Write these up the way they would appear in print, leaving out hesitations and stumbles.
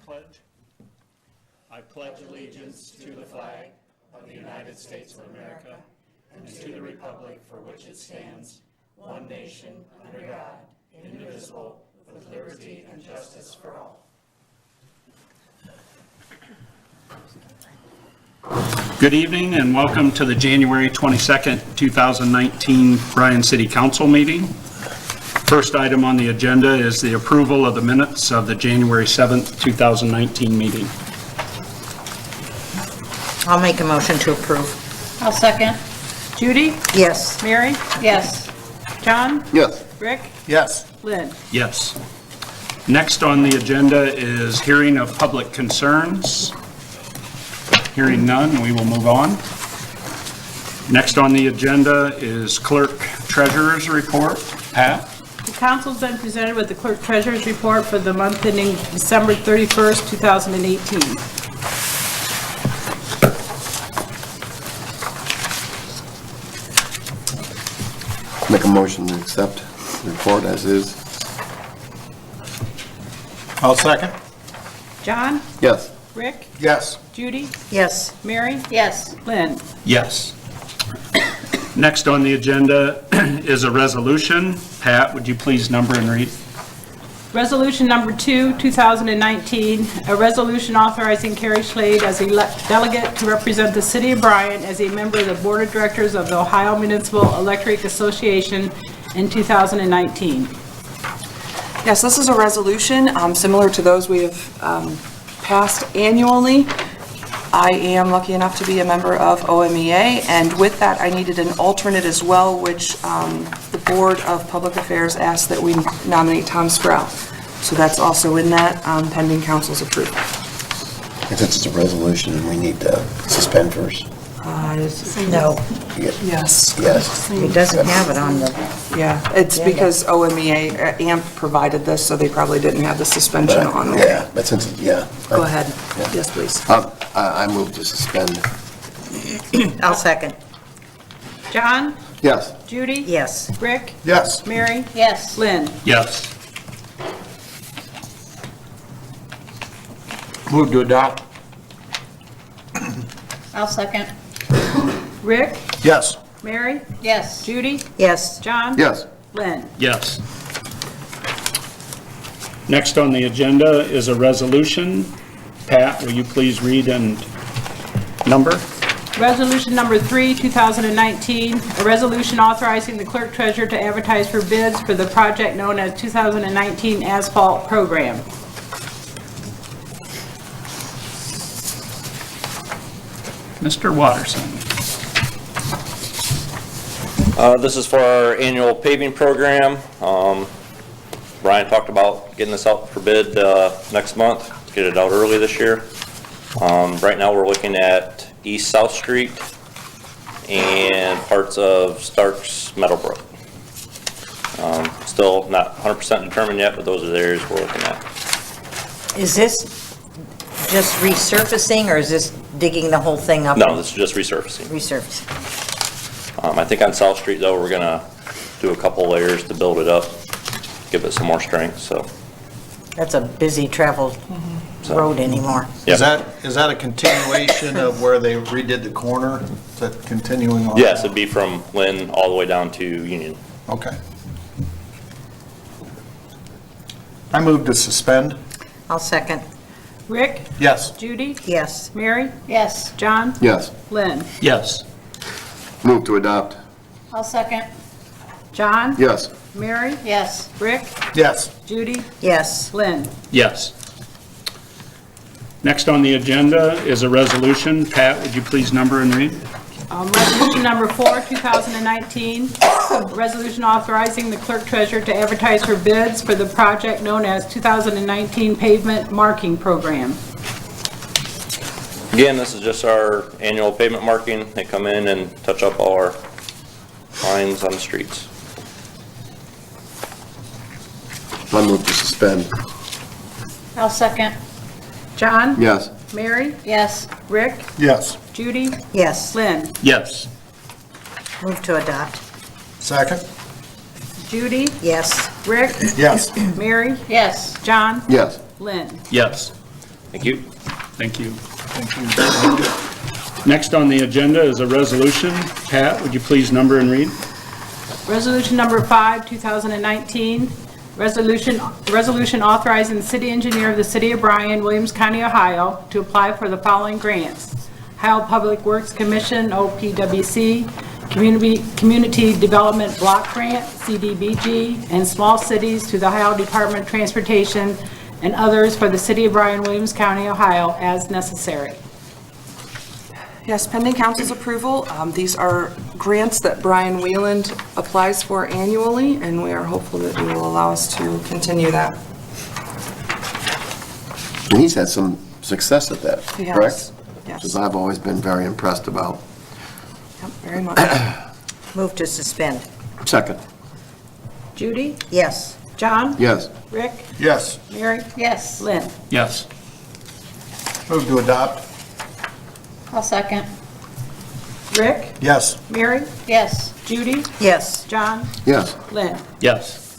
pledge. I pledge allegiance to the flag of the United States of America and to the republic for which it stands, one nation, under God, indivisible, with liberty and justice for all. Good evening and welcome to the January 22nd, 2019 Bryan City Council meeting. First item on the agenda is the approval of the minutes of the January 7th, 2019 meeting. I'll make a motion to approve. I'll second. Judy? Yes. Mary? Yes. John? Yes. Rick? Yes. Lynn? Yes. Next on the agenda is hearing of public concerns. Hearing none, we will move on. Next on the agenda is clerk treasurer's report. Pat? The council's been presented with the clerk treasurer's report for the month ending December 31st, 2018. Make a motion to accept the report as is. I'll second. John? Yes. Rick? Yes. Judy? Yes. Mary? Yes. Lynn? Yes. Next on the agenda is a resolution. Pat, would you please number and read? Resolution number 2, 2019, a resolution authorizing Carrie Schlade as a delegate to represent the city of Bryan as a member of the board of directors of the Ohio Municipal Electric Association in 2019. Yes, this is a resolution similar to those we have passed annually. I am lucky enough to be a member of OMEA, and with that, I needed an alternate as well, which the Board of Public Affairs asked that we nominate Tom Sproul. So that's also in that, pending council's approval. And since it's a resolution, we need to suspend first. No, Yes. Yes. it doesn't have it on the, Yeah, it's because OMEA, AMP provided this, so they probably didn't have the suspension on there. Yeah, but since, yeah. Go ahead. Yeah. Yes, please. I move to suspend. I'll second. John? Yes. Judy? Yes. Rick? Yes. Mary? Yes. Lynn? Yes. Move to adopt. I'll second. Rick? Yes. Mary? Yes. Judy? Yes. John? Yes. Lynn? Yes. Next on the agenda is a resolution. Pat, will you please read and number? Resolution number 3, 2019, a resolution authorizing the clerk treasurer to advertise for bids for the project known as 2019 Asphalt Program. Mr. Watterson. This is for our annual paving program. Bryan talked about getting this out for bid next month, to get it out early this year. Right now we're looking at East South Street and parts of Starks Meadowbrook. Still not 100% determined yet, but those are the areas we're looking at. Is this just resurfacing, or is this digging the whole thing up? No, this is just resurfacing. Resurfacing. I think on South Street though, we're gonna do a couple layers to build it up, give it some more strength, so. That's a busy traveled road anymore. Yep. Is that a continuation of where they redid the corner? Is that continuing on? Yes, it'd be from Lynn all the way down to Union. Okay. I move to suspend. I'll second. Rick? Yes. Judy? Yes. Mary? Yes. John? Yes. Lynn? Yes. Move to adopt. I'll second. John? Yes. Mary? Yes. Rick? Yes. Judy? Yes. Lynn? Yes. Next on the agenda is a resolution. Pat, would you please number and read? Resolution number 4, 2019, a resolution authorizing the clerk treasurer to advertise for bids for the project known as 2019 Pavement Marking Program. Again, this is just our annual pavement marking. They come in and touch up all our lines on the streets. I move to suspend. I'll second. John? Yes. Mary? Yes. Rick? Yes. Judy? Yes. Lynn? Yes. Move to adopt. Second. Judy? Yes. Rick? Yes. Mary? Yes. John? Yes. Lynn? Yes. Thank you. Thank you. Next on the agenda is a resolution. Pat, would you please number and read? Resolution number 5, 2019, resolution authorizing the city engineer of the city of Bryan, Williams County, Ohio, to apply for the following grants: Ohio Public Works Commission, OPWC, Community Development Block Grant, CDBG, and Small Cities through the Ohio Department of Transportation, and others for the city of Bryan, Williams County, Ohio, as necessary. Yes, pending council's approval, these are grants that Bryan Wheeland applies for annually, and we are hopeful that it will allow us to continue that. And he's had some success at that, He has, correct? yes. Which I've always been very impressed about. Yep, very much. Move to suspend. Second. Judy? Yes. John? Yes. Rick? Yes. Mary? Yes. Lynn? Yes. Move to adopt. I'll second. Rick? Yes. Mary? Yes. Judy? Yes. John? Yes. Lynn? Yes.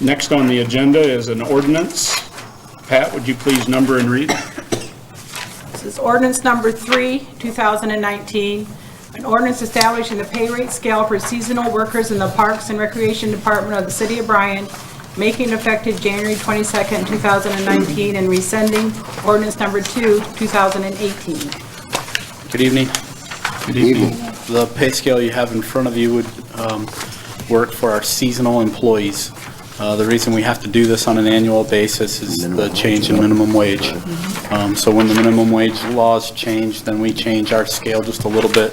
Next on the agenda is an ordinance. Pat, would you please number and read? This is ordinance number 3, 2019, an ordinance establishing the pay rate scale for seasonal workers in the Parks and Recreation Department of the City of Bryan, making effective January 22nd, 2019, and rescinding ordinance number 2, 2018. Good evening. Good evening. The pay scale you have in front of you would work for our seasonal employees. The reason we have to do this on an annual basis is the change in minimum wage. So when the minimum wage laws change, then we change our scale just a little bit,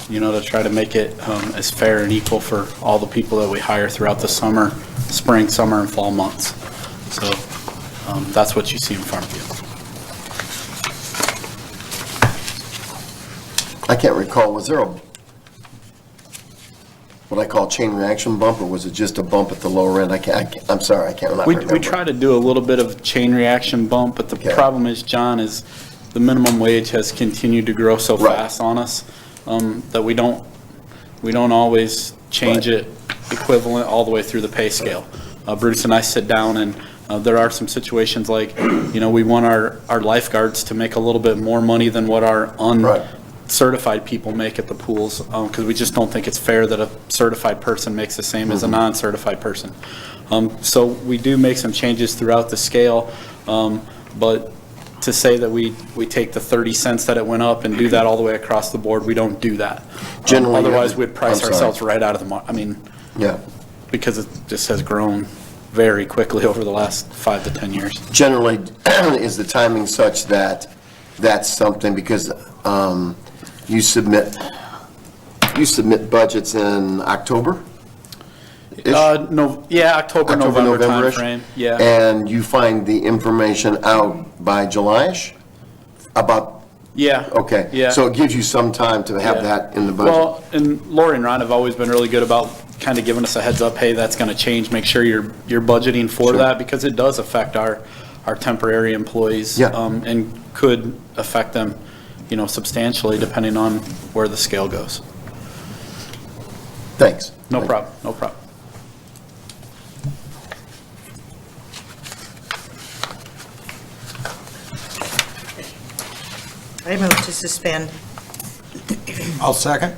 to try to make it as fair and equal for all the people that we hire throughout the spring, summer, and fall months. So that's what you see in front of you. I can't recall, was there what I call chain reaction bump, or was it just a bump at the lower end? I'm sorry, I can't remember. We try to do a little bit of chain reaction bump, but the Okay. problem is, John, is the minimum wage has continued to grow so Right. fast on us that we don't always change Right. it equivalent all the way through the pay scale. Bruce and I sit down, and there are some situations like, we want our lifeguards to make a little bit more money than what our Right. certified people make at the pools, because we just don't think it's fair that a certified person makes the same as a non-certified person. So we do make some changes throughout the scale, but to say that we take the 30 cents that it went up and do that all the way across the board, we don't do that. Generally, Otherwise, we'd price I'm sorry. ourselves right out of the Yeah. because it just has grown very quickly over the last 5 to 10 years. Generally, is the timing such that that's something, because you submit budgets in October? No, yeah, October, November November-ish? timeframe, yeah. And you find the information out by July-ish? About, Yeah. okay. Yeah. So it gives you some time to have Yeah. that in the budget? Well, and Lori and Ron have always been really good about kind of giving us a heads up, hey, that's going to change, make sure you're budgeting for Sure. that, because it does affect our temporary employees. Yeah. And could affect them, substantially depending on where the scale goes. Thanks. No problem, no problem. I move to suspend. I'll second.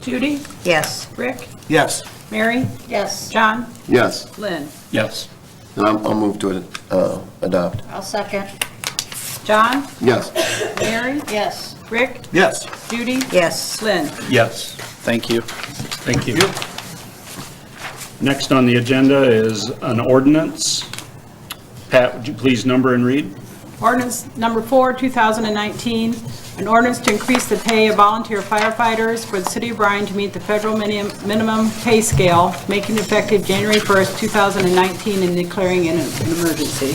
Judy? Yes. Rick? Yes. Mary? Yes. John? Yes, Lynn? Yes. and I'll move to adopt. I'll second. John? Yes. Mary? Yes. Rick? Yes. Judy? Yes. Lynn? Yes. Thank you. Thank you. Next on the agenda is an ordinance. Pat, would you please number and read? Ordinance number 4, 2019, an ordinance to increase the pay of volunteer firefighters for the city of Bryan to meet the federal minimum pay scale, making it effective January 1st, 2019, and declaring it an emergency.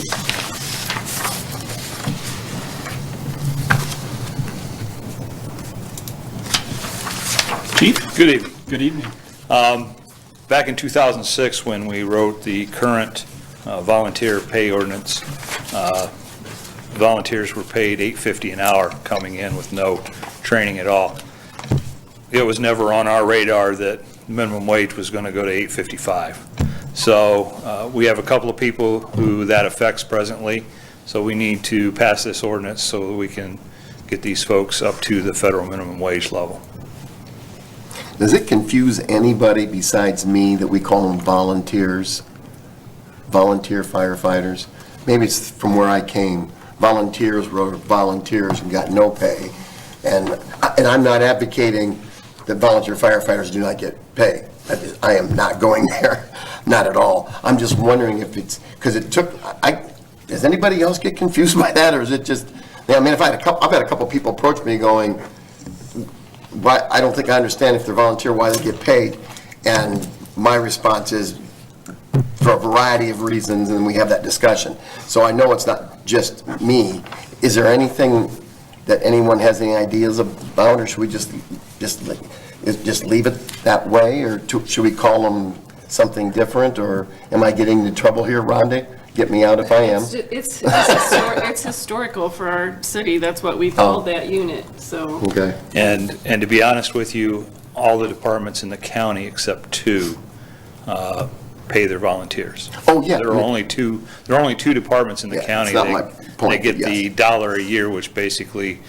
Chief? Good evening. Good evening. Back in 2006, when we wrote the current volunteer pay ordinance, volunteers were paid $8.50 an hour coming in with no training at all. It was never on our radar that minimum wage was going to go to $8.55. So we have a couple of people who that affects presently. So we need to pass this ordinance so that we can get these folks up to the federal minimum wage level. Does it confuse anybody besides me that we call them volunteers? Volunteer firefighters? Maybe it's from where I came. Volunteers were volunteers and got no pay. And I'm not advocating that volunteer firefighters do not get pay. I am not going there, not at all. I'm just wondering if it's, because it took, does anybody else get confused by that, or is it just, I mean, I've had a couple people approach me going, why, I don't think I understand if they're volunteer, why they get paid. And my response is, for a variety of reasons, and we have that discussion. So I know it's not just me. Is there anything that anyone has any ideas about, or should we just leave it that way, or should we call them something different, or am I getting into trouble here, Rhonda? Get me out if I am. It's historical for our city. That's what we call that unit, so. Okay. And to be honest with you, all the departments in the county except 2 pay their volunteers. Oh, yeah. There are only two departments in the Yeah, county. it's not my point, They get but the yes. $1 a year, which basically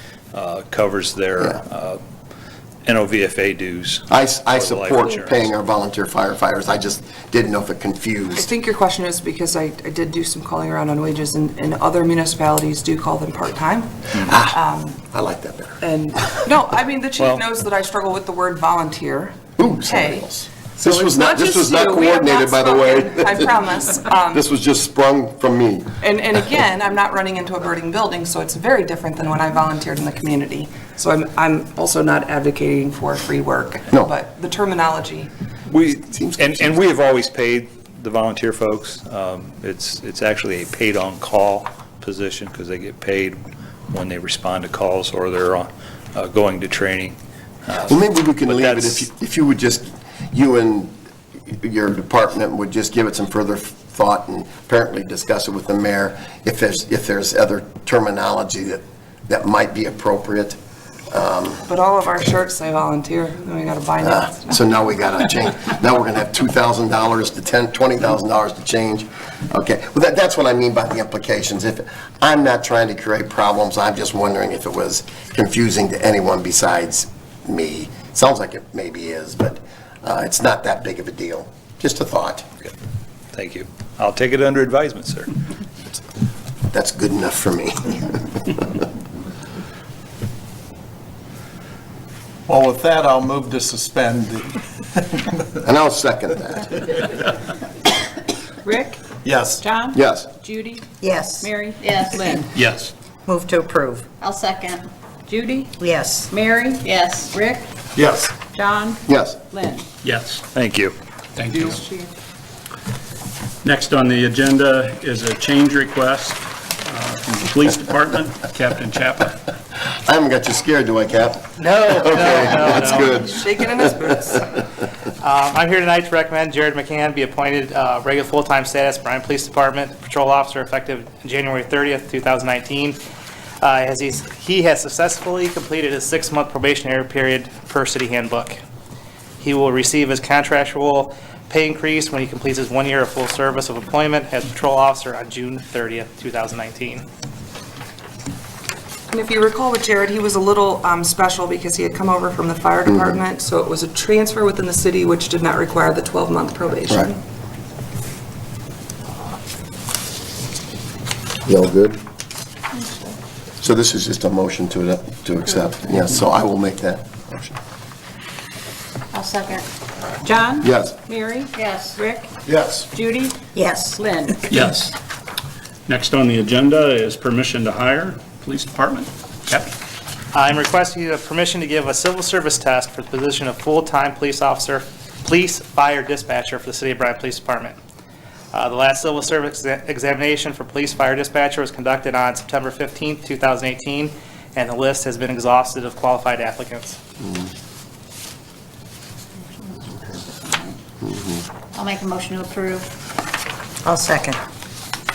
covers their NOVFA dues. I for the life support insurance. paying our volunteer firefighters. I just didn't know if it I confused. think your question is because I did do some calling around on wages, and other municipalities do call them part-time. I like that better. And, no, I mean, the chief Well- knows that I struggle with the word volunteer. Ooh, Pay. something else. So This it's was not just you. We have not coordinated, by the way. spoken, I promise. This was just sprung from me. And again, I'm not running into a burning building, so it's very different than when I volunteered in the community. So I'm also not advocating for free work. No. But the terminology, And we have always paid the volunteer folks. It's actually a paid-on-call position because they get paid when they respond to calls or they're going to training. Well, maybe we can But leave it that's- if you would just, you and your department would just give it some further thought and apparently discuss it with the mayor if there's other terminology that might be appropriate. but all of our shirts say volunteer, and we gotta buy new. So now we got to change. Now we're going to have $2,000 to $20,000 to change. Okay, well, that's what I mean by the implications. I'm not trying to create problems, I'm just wondering if it was confusing to anyone besides me. Sounds like it maybe is, but it's not that big of a deal. Just a thought. Thank you. I'll take it under advisement, sir. That's good enough for me. Well, with that, I'll move to suspend. And I'll second that. Rick? Yes. John? Yes. Judy? Yes. Mary? Yes. Lynn? Yes. Move to approve. I'll second. Judy? Yes. Mary? Yes. Rick? Yes. John? Yes. Lynn? Yes. Thank you. Thank you. Next on the agenda is a change request from the police department, Captain Chapa. I haven't got you scared, do I, Cap? No, Okay, that's good. Shaking in his boots. I'm here tonight to recommend Jared McCann be appointed regular full-time status Bryan Police Department Patrol Officer effective January 30th, 2019. As he has successfully completed his 6-month probationary period per city handbook. He will receive his contractual pay increase when he completes his 1 year of full service of employment as patrol officer on June 30th, 2019. And if you recall with Jared, he was a little special because he had come over from the fire department, so it was a transfer within the city which did not require the 12-month probation. Right. You all good? So this is just a motion to accept. Yes, so I will make that motion. I'll second. John? Yes. Mary? Yes. Rick? Yes. Judy? Yes. Lynn? Yes. Next on the agenda is permission to hire, police department. Captain. I'm requesting permission to give a civil service test for the position of full-time police officer, police fire dispatcher for the City of Bryan Police Department. The last civil service examination for police fire dispatcher was conducted on September 15th, 2018, and the list has been exhausted of qualified applicants. I'll make a motion to approve. I'll second.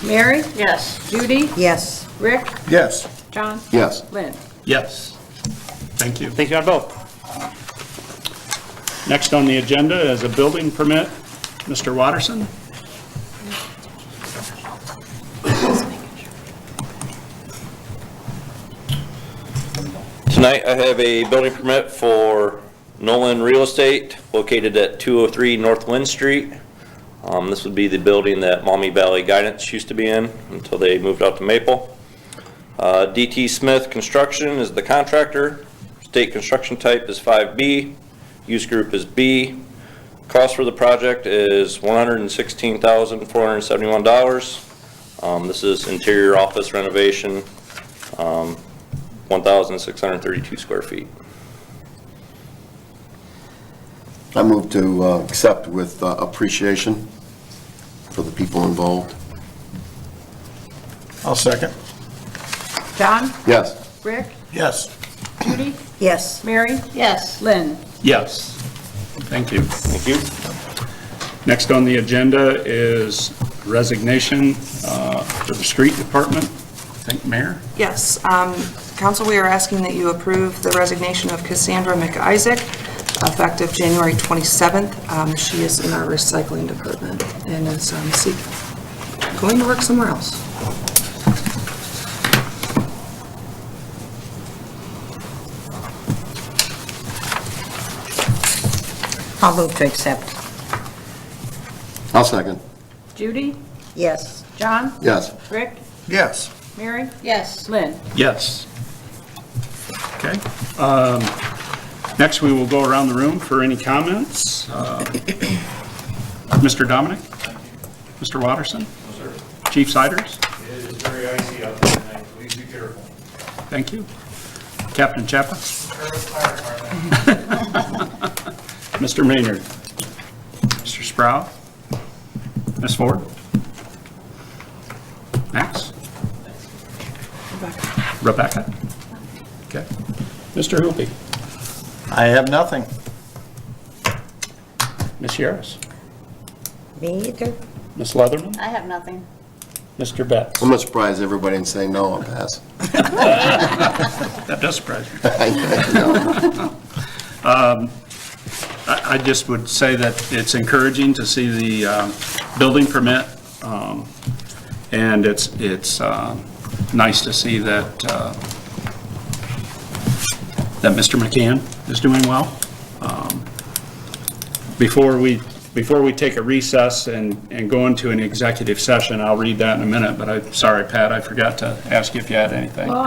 Mary? Yes. Judy? Yes. Rick? Yes. John? Yes. Lynn? Yes. Thank you. Thank you on both. Next on the agenda is a building permit. Mr. Watterson? Tonight, I have a building permit for Nolan Real Estate located at 203 North Lynn Street. This would be the building that Maumee Valley Guidance used to be in until they moved out to Maple. DT Smith Construction is the contractor. State construction type is 5B. Use group is B. Cost for the project is $116,471. This is interior office renovation, 1,632 square feet. I move to accept with appreciation for the people involved. I'll second. John? Yes. Rick? Yes. Judy? Yes. Mary? Yes. Lynn? Yes. Thank you. Thank you. Next on the agenda is resignation for the street department. I think Mayor? Yes, council, we are asking that you approve the resignation of Cassandra McIsaac, effective January 27th. She is in our recycling department and is going to work somewhere else. I'll move to accept. I'll second. Judy? Yes. John? Yes. Rick? Yes. Mary? Yes. Lynn? Yes. Okay. Next, we will go around the room for any comments. Mr. Dominic? Mr. Watterson? Chief Siders? It is very icy out there tonight, please be careful. Thank you. Captain Chapa? Mr. Maynard? Mr. Sproul? Ms. Ford? Max? Rebecca? Okay. Mr. Hoopy? I have nothing. Ms. Yaris? Me either. Ms. Leatherman? I have nothing. Mr. Betts? I'm going to surprise everybody and say no, I'll pass. That does surprise me. I just would say that it's encouraging to see the building permit, and it's nice to see that that Mr. McCann is doing well. Before we take a recess and go into an executive session, I'll read that in a minute, but I'm sorry, Pat, I forgot to ask you if you had anything. Well,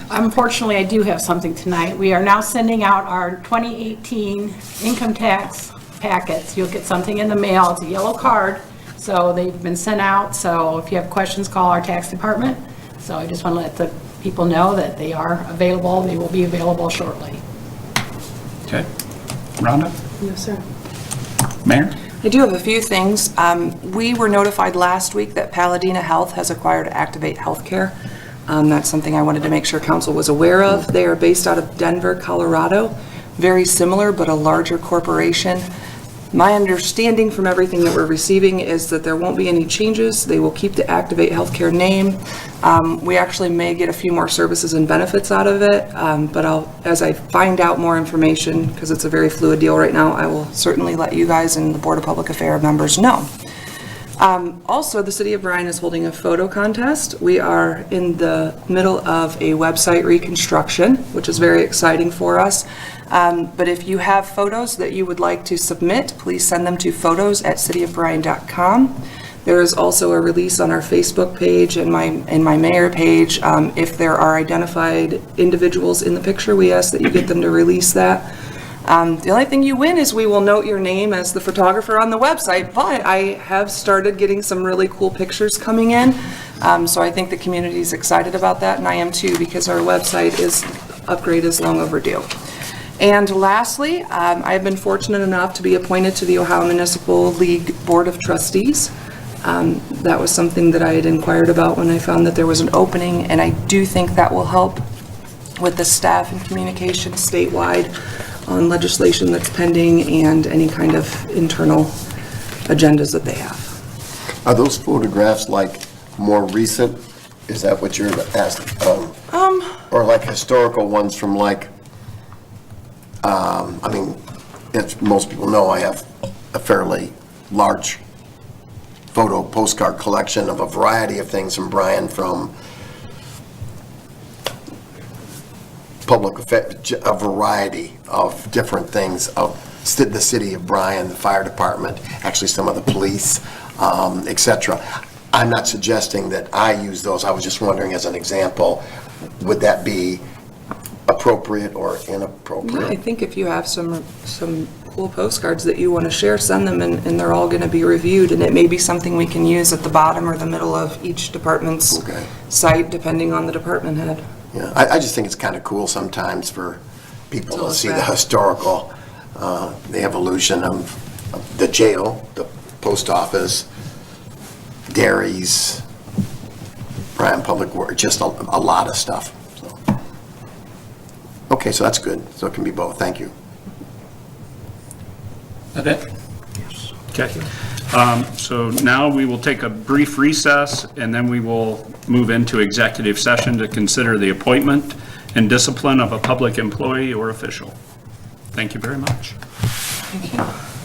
unfortunately, I do have something tonight. We are now sending out our 2018 income tax packets. You'll get something in the mail. It's a yellow card. So they've been sent out. So if you have questions, call our tax department. So I just want to let the people know that they are available. They will be available shortly. Okay. Rhonda? Yes, sir. Mayor? I do have a few things. We were notified last week that Paladina Health has acquired Activate Healthcare. That's something I wanted to make sure council was aware of. They are based out of Denver, Colorado. Very similar, but a larger corporation. My understanding from everything that we're receiving is that there won't be any changes. They will keep the Activate Healthcare name. We actually may get a few more services and benefits out of it, but as I find out more information, because it's a very fluid deal right now, I will certainly let you guys and the Board of Public Affairs members know. Also, the City of Bryan is holding a photo contest. We are in the middle of a website reconstruction, which is very exciting for us. But if you have photos that you would like to submit, please send them to photos@cityofbryan.com. There is also a release on our Facebook page and my mayor page. If there are identified individuals in the picture, we ask that you get them to release that. The only thing you win is we will note your name as the photographer on the website, but I have started getting some really cool pictures coming in. So I think the community is excited about that, and I am too, because our website upgrade is long overdue. And lastly, I have been fortunate enough to be appointed to the Ohio Municipal League Board of Trustees. That was something that I had inquired about when I found that there was an opening, and I do think that will help with the staff and communication statewide on legislation that's pending and any kind of internal agendas that they have. Are those photographs like more recent? Is that what you're asking? Or like historical ones from like, I mean, as most people know, I have a fairly large photo postcard collection of a variety of things from Bryan, from public, a variety of different things of the city of Bryan, the fire department, actually some of the police, et cetera. I'm not suggesting that I use those. I was just wondering, as an example, would that be appropriate or inappropriate? Yeah, I think if you have some cool postcards that you want to share, send them, and they're all going to be reviewed, and it may be something we can use at the bottom or the middle of each department's site, depending on the department head. Yeah, I just think it's kind of cool sometimes for people to see the historical, the evolution of the jail, the post office, dairies, Bryan Public Works, just a lot of stuff. So. Okay, so that's good. So it can be both. Thank you. That it? Yes. Okay. So now we will take a brief recess, and then we will move into executive session to consider the appointment and discipline of a public employee or official. Thank you very much. Thank you.